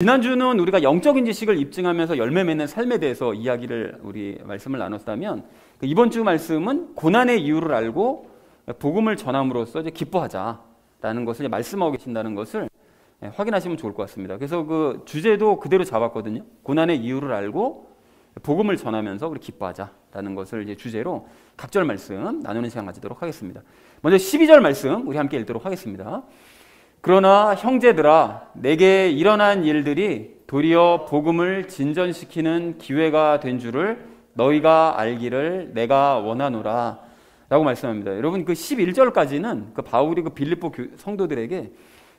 지난주는 우리가 영적인 지식을 입증하면서 열매 맺는 삶에 대해서 우리 말씀을 나눴다면, 이번 주 말씀은 고난의 이유를 알고 복음을 전함으로써 이제 기뻐하자라는 것을 이제 말씀하고 계신다는 것을 확인하시면 좋을 것 같습니다. 그래서 그 주제도 그대로 잡았거든요. 고난의 이유를 알고 복음을 전하면서 우리 기뻐하자라는 것을 이제 주제로 각절 말씀 나누는 시간 가지도록 하겠습니다. 먼저 12절 말씀 우리 함께 읽도록 하겠습니다. 그러나 형제들아, 내게 일어난 일들이 도리어 복음을 진전시키는 기회가 된 줄을 너희가 알기를 내가 원하노라 라고 말씀합니다. 여러분, 그 11절까지는 그 바울이 그 빌립보 성도들에게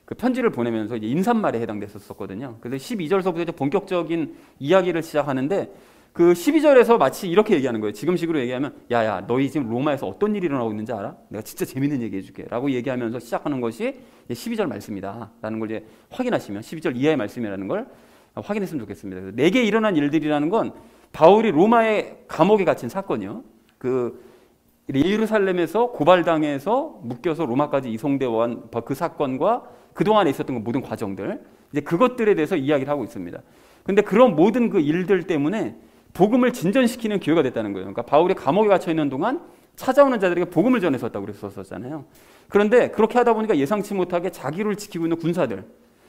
그 편지를 보내면서 이제 인사말에 해당됐었거든요. 그래서 12절서부터 이제 본격적인 이야기를 시작하는데, 그 12절에서 마치 이렇게 얘기하는 거예요. 지금식으로 얘기하면, 야야, 너희 지금 로마에서 어떤 일이 일어나고 있는지 알아? 내가 진짜 재밌는 얘기 해줄게 라고 얘기하면서 시작하는 것이 12절 말씀이다 라는 걸 이제 확인하시면, 12절 이하의 말씀이라는 걸 확인했으면 좋겠습니다. 내게 일어난 일들이라는 건 바울이 로마의 감옥에 갇힌 사건이요. 그 예루살렘에서 고발당해서 묶여서 로마까지 이송되어 온 그 사건과 그동안에 있었던 그 모든 과정들, 이제 그것들에 대해서 이야기를 하고 있습니다. 근데 그런 모든 그 일들 때문에 복음을 진전시키는 기회가 됐다는 거예요. 그러니까 바울이 감옥에 갇혀 있는 동안 찾아오는 자들에게 복음을 전했었다고 그랬었잖아요. 그런데 그렇게 하다 보니까 예상치 못하게 자기를 지키고 있는 군사들,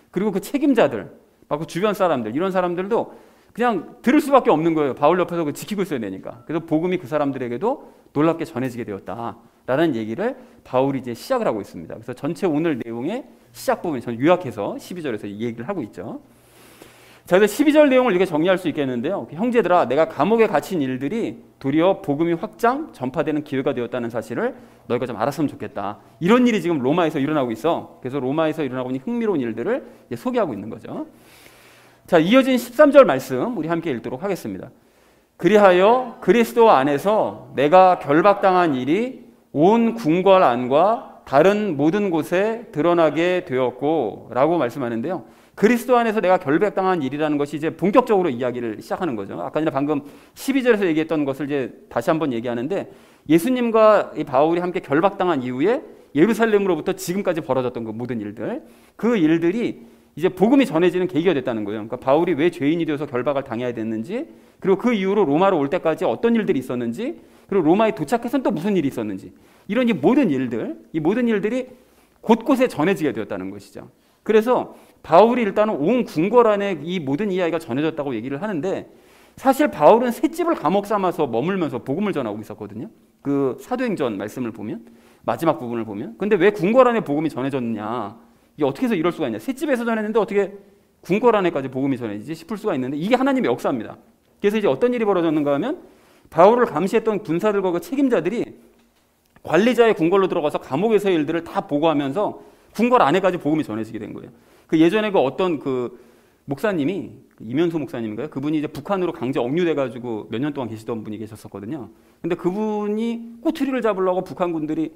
그리고 그 책임자들, 그 주변 사람들, 이런 사람들도 그냥 들을 수밖에 없는 거예요. 바울 옆에서 그 지키고 있어야 되니까. 그래서 복음이 그 사람들에게도 놀랍게 전해지게 되었다라는 얘기를 바울이 이제 시작을 하고 있습니다. 그래서 전체 오늘 내용의 시작 부분, 저는 요약해서 12절에서 이 얘기를 하고 있죠. 자, 그래서 12절 내용을 이렇게 정리할 수 있겠는데요. 형제들아, 내가 감옥에 갇힌 일들이 도리어 복음이 확장, 전파되는 기회가 되었다는 사실을 너희가 좀 알았으면 좋겠다. 이런 일이 지금 로마에서 일어나고 있어. 그래서 로마에서 일어나고 있는 흥미로운 일들을 이제 소개하고 있는 거죠. 자, 이어진 13절 말씀 우리 함께 읽도록 하겠습니다. 그리하여 그리스도 안에서 내가 결박당한 일이 온 궁궐 안과 다른 모든 곳에 드러나게 되었고 라고 말씀하는데요. 그리스도 안에서 내가 결박당한 일이라는 것이 이제 본격적으로 이야기를 시작하는 거죠. 아까 전에 방금 12절에서 얘기했던 것을 이제 다시 한번 얘기하는데, 예수님과 이 바울이 함께 결박당한 이후에 예루살렘으로부터 지금까지 벌어졌던 그 모든 일들, 그 일들이 이제 복음이 전해지는 계기가 됐다는 거예요. 그러니까 바울이 왜 죄인이 되어서 결박을 당해야 됐는지, 그리고 그 이후로 로마로 올 때까지 어떤 일들이 있었는지, 그리고 로마에 도착해서는 또 무슨 일이 있었는지, 이런 이 모든 일들이 곳곳에 전해지게 되었다는 것이죠. 그래서 바울이 일단은 온 궁궐 안에 이 모든 이야기가 전해졌다고 얘기를 하는데, 사실 바울은 셋집을 감옥 삼아서 머물면서 복음을 전하고 있었거든요. 그 사도행전 말씀을 보면, 마지막 부분을 보면. 근데 왜 궁궐 안에 복음이 전해졌느냐, 이게 어떻게 해서 이럴 수가 있냐, 셋집에서 전했는데 어떻게 궁궐 안에까지 복음이 전해지지 싶을 수가 있는데, 이게 하나님의 역사입니다. 그래서 이제 어떤 일이 벌어졌는가 하면, 바울을 감시했던 군사들과 그 책임자들이 관리자의 궁궐로 들어가서 감옥에서의 일들을 다 보고하면서 궁궐 안에까지 복음이 전해지게 된 거예요. 그 예전에 그 어떤 그 목사님이, 이면수 목사님인가요? 그분이 이제 북한으로 강제 억류돼가지고 몇 년 동안 계시던 분이 계셨었거든요. 근데 그분이 꼬투리를 잡으려고 북한군들이,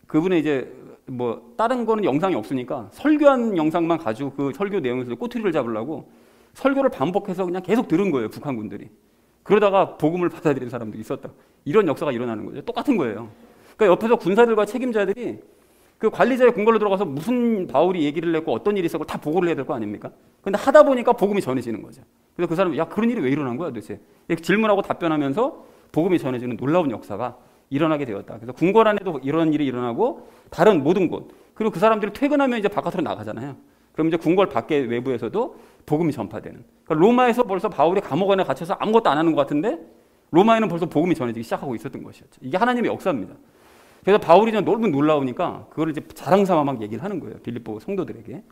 그분의 이제 뭐 다른 거는 영상이 없으니까 설교한 영상만 가지고 그 설교 내용에서 꼬투리를 잡으려고 설교를 반복해서 그냥 계속 들은 거예요, 북한군들이. 그러다가 복음을 받아들인 사람도 있었다. 이런 역사가 일어나는 거죠. 똑같은 거예요. 그러니까 옆에서 군사들과 책임자들이 그 관리자의 궁궐로 들어가서 무슨 바울이 얘기를 했고 어떤 일이 있었고 다 보고를 해야 될 거 아닙니까? 근데 하다 보니까 복음이 전해지는 거죠. 그래서 그 사람이, 야, 그런 일이 왜 일어난 거야 도대체? 이렇게 질문하고 답변하면서 복음이 전해지는 놀라운 역사가 일어나게 되었다. 그래서 궁궐 안에도 이런 일이 일어나고 다른 모든 곳, 그리고 그 사람들이 퇴근하면 이제 바깥으로 나가잖아요. 그럼 이제 궁궐 밖에 외부에서도 복음이 전파되는. 그러니까 로마에서 벌써 바울이 감옥 안에 갇혀서 아무것도 안 하는 것 같은데, 로마에는 벌써 복음이 전해지기 시작하고 있었던 것이었죠. 이게 하나님의 역사입니다. 그래서 바울이 좀 너무 놀라우니까 그걸 이제 자랑삼아 막 얘기를 하는 거예요, 빌립보 성도들에게.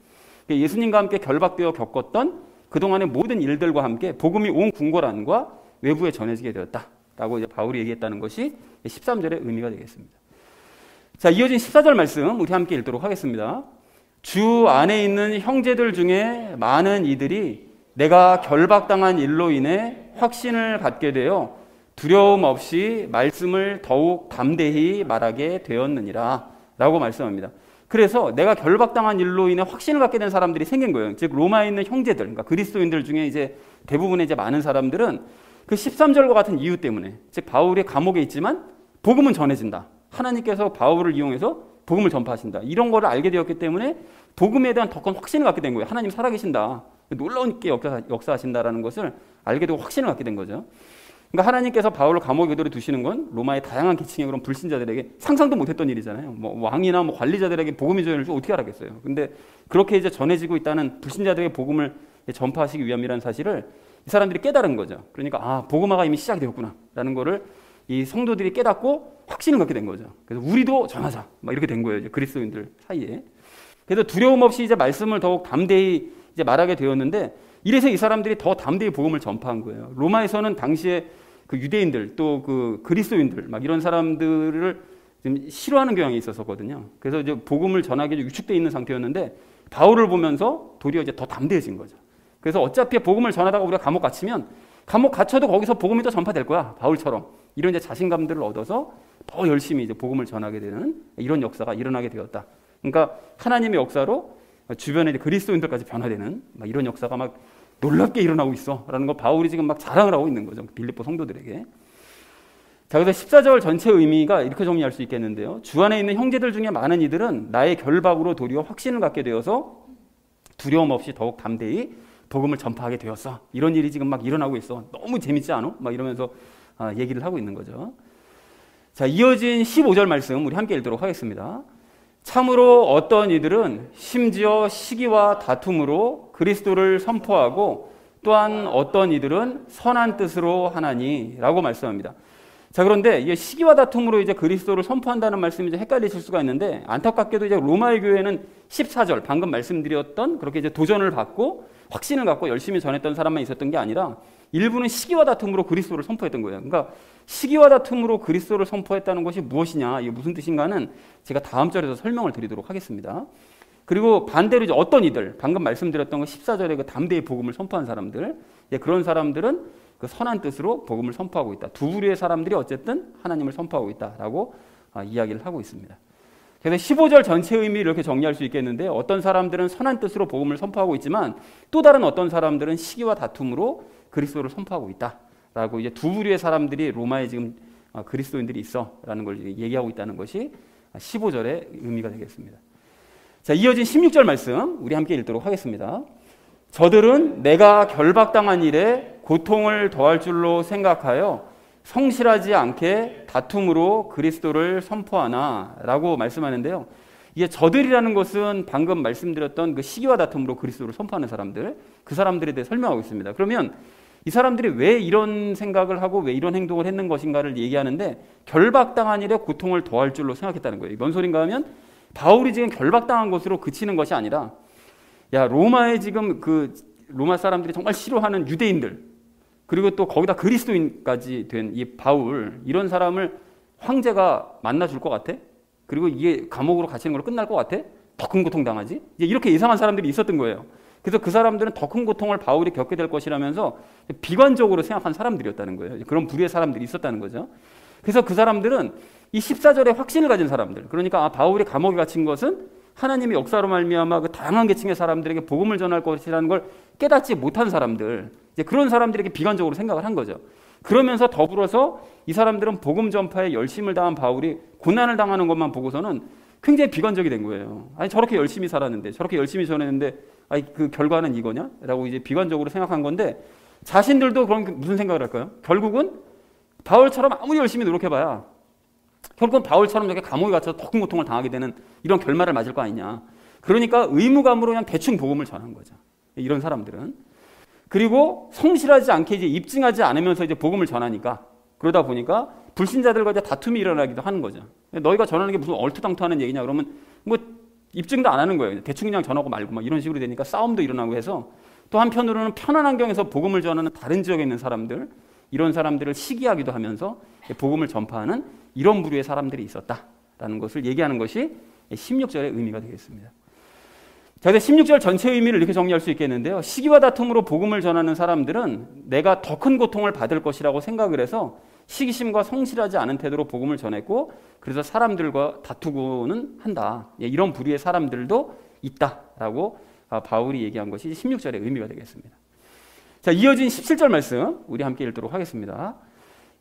예수님과 함께 결박되어 겪었던 그동안의 모든 일들과 함께 복음이 온 궁궐 안과 외부에 전해지게 되었다라고 이제 바울이 얘기했다는 것이 13절의 의미가 되겠습니다. 자, 이어진 14절 말씀 우리 함께 읽도록 하겠습니다. 주 안에 있는 형제들 중에 많은 이들이 내가 결박당한 일로 인해 확신을 갖게 되어 두려움 없이 말씀을 더욱 담대히 말하게 되었느니라 라고 말씀합니다. 그래서 내가 결박당한 일로 인해 확신을 갖게 된 사람들이 생긴 거예요. 즉 로마에 있는 형제들, 그러니까 그리스도인들 중에 이제 대부분의 이제 많은 사람들은 그 13절과 같은 이유 때문에, 즉 바울이 감옥에 있지만 복음은 전해진다, 하나님께서 바울을 이용해서 복음을 전파하신다, 이런 거를 알게 되었기 때문에 복음에 대한 더 큰 확신을 갖게 된 거예요. 하나님 살아계신다 놀라운 게 역사하신다라는 것을 알게 되고 확신을 갖게 된 거죠. 그러니까 하나님께서 바울을 감옥에 그대로 두시는 건 로마의 다양한 계층의 그런 불신자들에게 상상도 못했던 일이잖아요. 뭐 왕이나 뭐 관리자들에게 복음이 전해질 줄 어떻게 알았겠어요. 근데 그렇게 이제 전해지고 있다는 불신자들에게 복음을 전파하시기 위함이라는 사실을 이 사람들이 깨달은 거죠. 그러니까 아, 복음화가 이미 시작되었구나라는 거를 이 성도들이 깨닫고 확신을 갖게 된 거죠. 그래서 우리도 전하자, 막 이렇게 된 거예요. 이제 그리스도인들 사이에. 그래서 두려움 없이 이제 말씀을 더욱 담대히 이제 말하게 되었는데, 이래서 이 사람들이 더 담대히 복음을 전파한 거예요. 로마에서는 당시에 그 유대인들 또 그 그리스도인들 막 이런 사람들을 좀 싫어하는 경향이 있었거든요. 그래서 이제 복음을 전하기 위축돼 있는 상태였는데 바울을 보면서 도리어 이제 더 담대해진 거죠. 그래서 어차피 복음을 전하다가 우리가 감옥 갇히면 감옥 갇혀도 거기서 복음이 또 전파될 거야, 바울처럼. 이런 이제 자신감들을 얻어서 더 열심히 이제 복음을 전하게 되는 이런 역사가 일어나게 되었다. 그러니까 하나님의 역사로 주변에 이제 그리스도인들까지 변화되는 막 이런 역사가 막 놀랍게 일어나고 있어라는 거 바울이 지금 막 자랑을 하고 있는 거죠, 빌립보 성도들에게. 자, 그래서 14절 전체 의미가 이렇게 정리할 수 있겠는데요. 주 안에 있는 형제들 중에 많은 이들은 나의 결박으로 도리어 확신을 갖게 되어서 두려움 없이 더욱 담대히 복음을 전파하게 되었어. 이런 일이 지금 막 일어나고 있어. 너무 재밌지 않아? 막 이러면서 얘기를 하고 있는 거죠. 자, 이어진 15절 말씀 우리 함께 읽도록 하겠습니다. 참으로 어떤 이들은 심지어 시기와 다툼으로 그리스도를 선포하고 또한 어떤 이들은 선한 뜻으로 하나니 라고 말씀합니다. 자, 그런데 이게 시기와 다툼으로 이제 그리스도를 선포한다는 말씀이 이제 헷갈리실 수가 있는데, 안타깝게도 이제 로마의 교회는 14절 방금 말씀드렸던 그렇게 이제 도전을 받고 확신을 갖고 열심히 전했던 사람만 있었던 게 아니라 일부는 시기와 다툼으로 그리스도를 선포했던 거예요. 그러니까 시기와 다툼으로 그리스도를 선포했다는 것이 무엇이냐, 이게 무슨 뜻인가는 제가 다음 절에서 설명을 드리도록 하겠습니다. 그리고 반대로 이제 어떤 이들, 방금 말씀드렸던 거 14절에 그 담대히 복음을 선포한 사람들, 그런 사람들은 그 선한 뜻으로 복음을 선포하고 있다. 두 부류의 사람들이 어쨌든 하나님을 선포하고 있다라고 이야기를 하고 있습니다. 그래서 15절 전체 의미를 이렇게 정리할 수 있겠는데, 어떤 사람들은 선한 뜻으로 복음을 선포하고 있지만 또 다른 어떤 사람들은 시기와 다툼으로 그리스도를 선포하고 있다라고 이제 두 부류의 사람들이 로마에 지금 그리스도인들이 있어라는 걸 얘기하고 있다는 것이 15절의 의미가 되겠습니다. 자, 이어진 16절 말씀 우리 함께 읽도록 하겠습니다. 저들은 내가 결박당한 일에 고통을 더할 줄로 생각하여 성실하지 않게 다툼으로 그리스도를 선포하나 라고 말씀하는데요. 이게 저들이라는 것은 방금 말씀드렸던 그 시기와 다툼으로 그리스도를 선포하는 사람들, 그 사람들에 대해 설명하고 있습니다. 그러면 이 사람들이 왜 이런 생각을 하고 왜 이런 행동을 했는 것인가를 얘기하는데, 결박당한 일에 고통을 더할 줄로 생각했다는 거예요. 뭔 소린가 하면 바울이 지금 결박당한 것으로 그치는 것이 아니라, 야, 로마에 지금 그 로마 사람들이 정말 싫어하는 유대인들, 그리고 또 거기다 그리스도인까지 된 이 바울, 이런 사람을 황제가 만나줄 것 같아? 그리고 이게 감옥으로 갇히는 걸로 끝날 것 같아? 더 큰 고통 당하지? 이렇게 예상한 사람들이 있었던 거예요. 그래서 그 사람들은 더 큰 고통을 바울이 겪게 될 것이라면서 비관적으로 생각한 사람들이었다는 거예요. 그런 부류의 사람들이 있었다는 거죠. 그래서 그 사람들은 이 14절에 확신을 가진 사람들, 그러니까 바울이 감옥에 갇힌 것은 하나님의 역사로 말미암아 그 다양한 계층의 사람들에게 복음을 전할 것이라는 걸 깨닫지 못한 사람들, 이제 그런 사람들에게 비관적으로 생각을 한 거죠. 그러면서 더불어서 이 사람들은 복음 전파에 열심을 다한 바울이 고난을 당하는 것만 보고서는 굉장히 비관적이 된 거예요. 아니, 저렇게 열심히 살았는데, 저렇게 열심히 전했는데, 아니, 그 결과는 이거냐? 라고 이제 비관적으로 생각한 건데, 자신들도 그럼 무슨 생각을 할까요? 결국은 바울처럼 아무리 열심히 노력해봐야 결국은 바울처럼 이렇게 감옥에 갇혀서 더 큰 고통을 당하게 되는 이런 결말을 맞을 거 아니냐. 그러니까 의무감으로 그냥 대충 복음을 전한 거죠, 이런 사람들은. 그리고 성실하지 않게 이제 입증하지 않으면서 이제 복음을 전하니까, 그러다 보니까 불신자들과 이제 다툼이 일어나기도 하는 거죠. 너희가 전하는 게 무슨 얼토당토하는 얘기냐 그러면 뭐 입증도 안 하는 거예요. 대충 그냥 전하고 말고 막 이런 식으로 되니까 싸움도 일어나고 해서, 또 한편으로는 편한 환경에서 복음을 전하는 다른 지역에 있는 사람들, 이런 사람들을 시기하기도 하면서 복음을 전파하는 이런 부류의 사람들이 있었다라는 것을 얘기하는 것이 16절의 의미가 되겠습니다. 자, 16절 전체 의미를 이렇게 정리할 수 있겠는데요. 시기와 다툼으로 복음을 전하는 사람들은 내가 더 큰 고통을 받을 것이라고 생각을 해서 시기심과 성실하지 않은 태도로 복음을 전했고, 그래서 사람들과 다투고는 한다. 이런 부류의 사람들도 있다라고 바울이 얘기한 것이 16절의 의미가 되겠습니다. 자, 이어진 17절 말씀 우리 함께 읽도록 하겠습니다.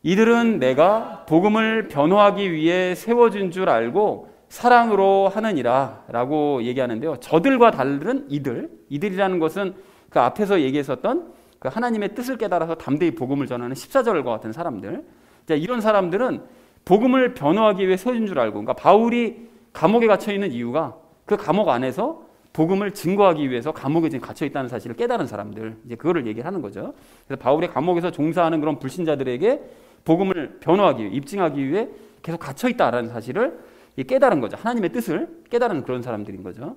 이들은 내가 복음을 변호하기 위해 세워준 줄 알고 사랑으로 하느니라 라고 얘기하는데요. 저들과 다른 이들이라는 것은 그 앞에서 얘기했었던 그 하나님의 뜻을 깨달아서 담대히 복음을 전하는 14절과 같은 사람들, 이런 사람들은 복음을 변호하기 위해 서진 줄 알고, 그러니까 바울이 감옥에 갇혀 있는 이유가 그 감옥 안에서 복음을 증거하기 위해서 감옥에 지금 갇혀 있다는 사실을 깨달은 사람들, 이제 그거를 얘기하는 거죠. 그래서 바울이 감옥에서 종사하는 그런 불신자들에게 복음을 변호하기 위해, 입증하기 위해 계속 갇혀 있다라는 사실을 깨달은 거죠. 하나님의 뜻을 깨달은 그런 사람들인 거죠.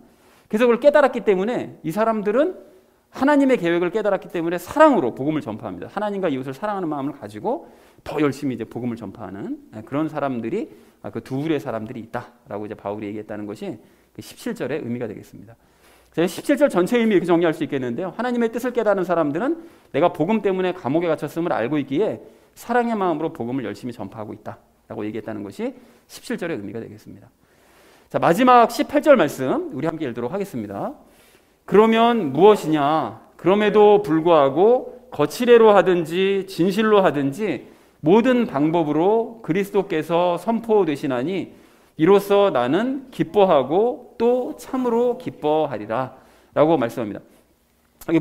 그래서 그걸 깨달았기 때문에 이 사람들은 하나님의 계획을 깨달았기 때문에 사랑으로 복음을 전파합니다. 하나님과 이웃을 사랑하는 마음을 가지고 더 열심히 이제 복음을 전파하는 그런 사람들이, 그 두 부류의 사람들이 있다라고 이제 바울이 얘기했다는 것이 17절의 의미가 되겠습니다. 17절 전체 의미 이렇게 정리할 수 있겠는데요. 하나님의 뜻을 깨달은 사람들은 내가 복음 때문에 감옥에 갇혔음을 알고 있기에 사랑의 마음으로 복음을 열심히 전파하고 있다라고 얘기했다는 것이 17절의 의미가 되겠습니다. 자, 마지막 18절 말씀 우리 함께 읽도록 하겠습니다. 그러면 무엇이냐? 그럼에도 불구하고 거칠애로 하든지 진실로 하든지 모든 방법으로 그리스도께서 선포되시나니 이로써 나는 기뻐하고 또 참으로 기뻐하리라 라고 말씀합니다.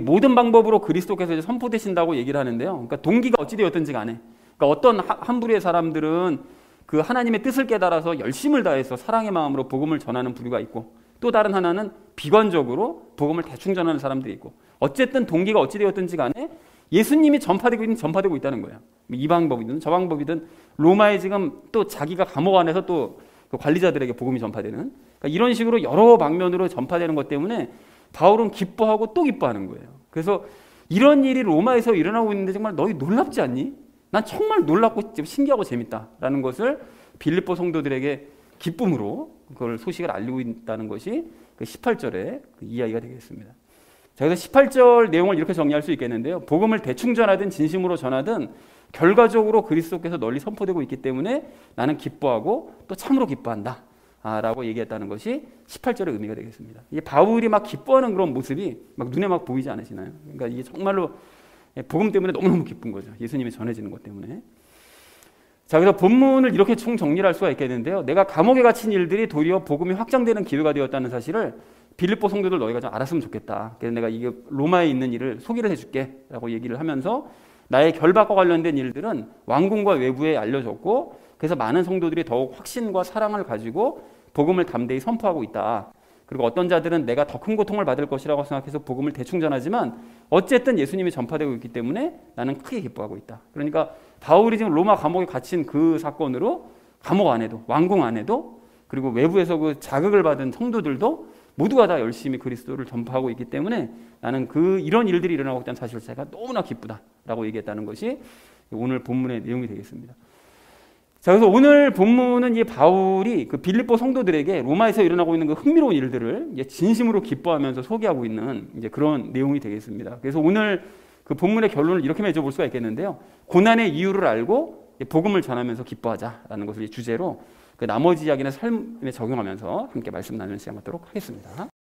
모든 방법으로 그리스도께서 이제 선포되신다고 얘기를 하는데요. 그러니까 동기가 어찌되었든지 간에, 그러니까 어떤 한 부류의 사람들은 그 하나님의 뜻을 깨달아서 열심을 다해서 사랑의 마음으로 복음을 전하는 부류가 있고, 또 다른 하나는 비관적으로 복음을 대충 전하는 사람들이 있고, 어쨌든 동기가 어찌되었든지 간에 예수님이 전파되고 있다는 거예요. 이 방법이든 저 방법이든 로마에 지금 또 자기가 감옥 안에서 또 그 관리자들에게 복음이 전파되는, 그러니까 이런 식으로 여러 방면으로 전파되는 것 때문에 바울은 기뻐하고 또 기뻐하는 거예요. 그래서 이런 일이 로마에서 일어나고 있는데 정말 너희 놀랍지 않니? 난 정말 놀랍고 신기하고 재밌다라는 것을 빌립보 성도들에게 기쁨으로 그걸 소식을 알리고 있다는 것이 그 18절의 그 이야기가 되겠습니다. 자, 그래서 18절 내용을 이렇게 정리할 수 있겠는데요. 복음을 대충 전하든 진심으로 전하든 결과적으로 그리스도께서 널리 선포되고 있기 때문에 나는 기뻐하고 또 참으로 기뻐한다 라고 얘기했다는 것이 18절의 의미가 되겠습니다. 이게 바울이 막 기뻐하는 그런 모습이 막 눈에 막 보이지 않으시나요? 그러니까 이게 정말로 복음 때문에 너무너무 기쁜 거죠. 예수님이 전해지는 것 때문에. 자, 그래서 본문을 이렇게 총 정리를 할 수가 있겠는데요. 내가 감옥에 갇힌 일들이 도리어 복음이 확장되는 기회가 되었다는 사실을 빌립보 성도들 너희가 좀 알았으면 좋겠다. 그래서 내가 이게 로마에 있는 일을 소개를 해줄게 라고 얘기를 하면서 나의 결박과 관련된 일들은 왕궁과 외부에 알려졌고, 그래서 많은 성도들이 더욱 확신과 사랑을 가지고 복음을 담대히 선포하고 있다. 그리고 어떤 자들은 내가 더 큰 고통을 받을 것이라고 생각해서 복음을 대충 전하지만 어쨌든 예수님이 전파되고 있기 때문에 나는 크게 기뻐하고 있다. 그러니까 바울이 지금 로마 감옥에 gathin 그 사건으로 감옥 안에도, 왕궁 안에도, 그리고 외부에서 그 자극을 받은 성도들도 모두가 다 열심히 그리스도를 전파하고 있기 때문에 나는 이런 일들이 일어나고 있다는 사실 자체가 너무나 기쁘다라고 얘기했다는 것이 오늘 본문의 내용이 되겠습니다. 자, 그래서 오늘 본문은 이 바울이 그 빌립보 성도들에게 로마에서 일어나고 있는 그 흥미로운 일들을 이제 진심으로 기뻐하면서 소개하고 있는 이제 그런 내용이 되겠습니다. 그래서 오늘 그 본문의 결론을 이렇게 맺어볼 수가 있겠는데요. 고난의 이유를 알고 복음을 전하면서 기뻐하자라는 것을 주제로 그 나머지 이야기는 삶에 적용하면서 함께 말씀 나누는 시간 갖도록 하겠습니다.